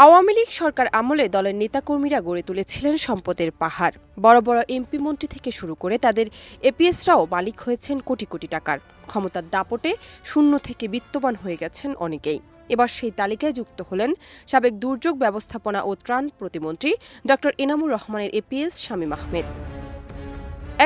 আওয়ামী লীগ সরকার আমলে দলের নেতাকর্মীরা গড়ে তুলেছিলেন সম্পদের পাহাড়। বড় বড় এমপি মন্ত্রী থেকে শুরু করে তাদের এপিএসরাও মালিক হয়েছেন কোটি কোটি টাকার। ক্ষমতার দাপটে শূন্য থেকে বিত্তবান হয়ে গেছেন অনেকেই। এবার সেই তালিকায় যুক্ত হলেন সাবেক দুর্যোগ ব্যবস্থাপনা ও ত্রাণ প্রতিমন্ত্রী ড এনামুর রহমানের এপিএস শামীম আহমেদ।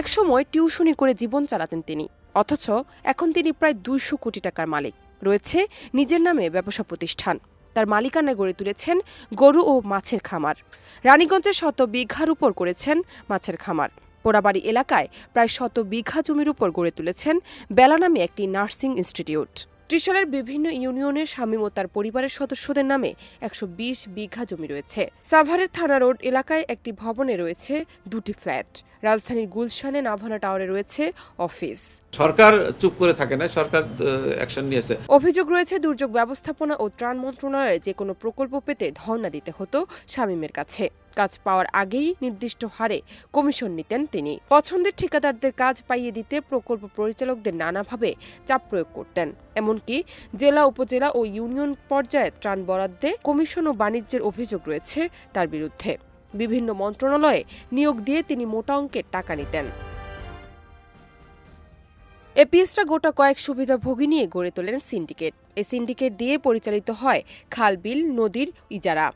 একসময় টিউশনি করে জীবন চালাতেন তিনি, অথচ এখন তিনি প্রায় ২০০ কোটি টাকার মালিক। রয়েছে নিজের নামে ব্যবসা প্রতিষ্ঠান। তার মালিকানায় গড়ে তুলেছেন গরু ও মাছের খামার। রানীগঞ্জে ১০০ বিঘার উপর করেছেন মাছের খামার। পোড়াবাড়ি এলাকায় প্রায় ১০০ বিঘা জমির উপর গড়ে তুলেছেন বেলা নামে একটি নার্সিং ইনস্টিটিউট। ত্রিশালের বিভিন্ন ইউনিয়নের শামীম ও তার পরিবারের সদস্যদের নামে ১২০ বিঘা জমি রয়েছে। সাভারের থানা রোড এলাকায় একটি ভবনে রয়েছে ২টি ফ্ল্যাট। রাজধানীর গুলশানে নাভানা টাওয়ারে রয়েছে অফিস। সরকার চুপ করে থাকে না, সরকার অ্যাকশন নিয়েছে। অভিযোগ রয়েছে দুর্যোগ ব্যবস্থাপনা ও ত্রাণ মন্ত্রণালয়ে যে কোনো প্রকল্প পেতে ধর্ণা দিতে হতো শামীমের কাছে। কাজ পাওয়ার আগেই নির্দিষ্ট হারে কমিশন নিতেন তিনি। পছন্দের ঠিকাদারদের কাজ পাইয়ে দিতে প্রকল্প পরিচালকদের নানাভাবে চাপ প্রয়োগ করতেন। এমনকি জেলা, উপজেলা ও ইউনিয়ন পর্যায়ে ত্রাণ বরাদ্দে কমিশন ও বাণিজ্যের অভিযোগ রয়েছে তার বিরুদ্ধে। বিভিন্ন মন্ত্রণালয়ে নিয়োগ দিয়ে তিনি মোটা অঙ্কের টাকা নিতেন। এপিএসরা গোটা কয়েক সুবিধাভোগী নিয়ে গড়ে তোলেন সিন্ডিকেট। এই সিন্ডিকেট দিয়ে পরিচালিত হয় খাল, বিল, নদীর ইজারা,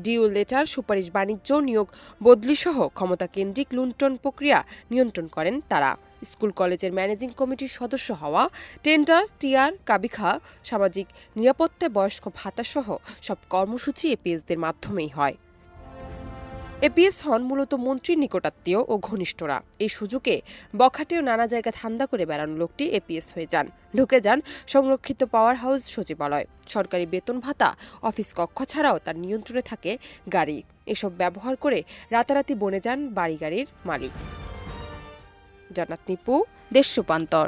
ডিউ লেটার, সুপারিশ, বাণিজ্য, নিয়োগ, বদলিসহ ক্ষমতা কেন্দ্রিক লুণ্ঠন প্রক্রিয়া নিয়ন্ত্রণ করেন তারা। স্কুল কলেজের ম্যানেজিং কমিটির সদস্য হওয়া, টেন্ডার, টিআর, কাবিখা, সামাজিক নিরাপত্তা, বয়স্ক ভাতাসহ সব কর্মসূচি এপিএসদের মাধ্যমেই হয়। এপিএস হন মূলত মন্ত্রীর নিকটাত্মীয় ও ঘনিষ্ঠরা। এই সুযোগে বখাটেও নানা জায়গায় ধান্দা করে বেড়ানো লোকটি এপিএস হয়ে যান। ঢুকে যান সংরক্ষিত পাওয়ার হাউস সচিবালয়। সরকারি বেতন ভাতা, অফিস কক্ষ ছাড়াও তার নিয়ন্ত্রণে থাকে গাড়ি। এসব ব্যবহার করে রাতারাতি বনে যান বাড়ি গাড়ির মালিক। জান্নাত নিপু, দেশ রূপান্তর।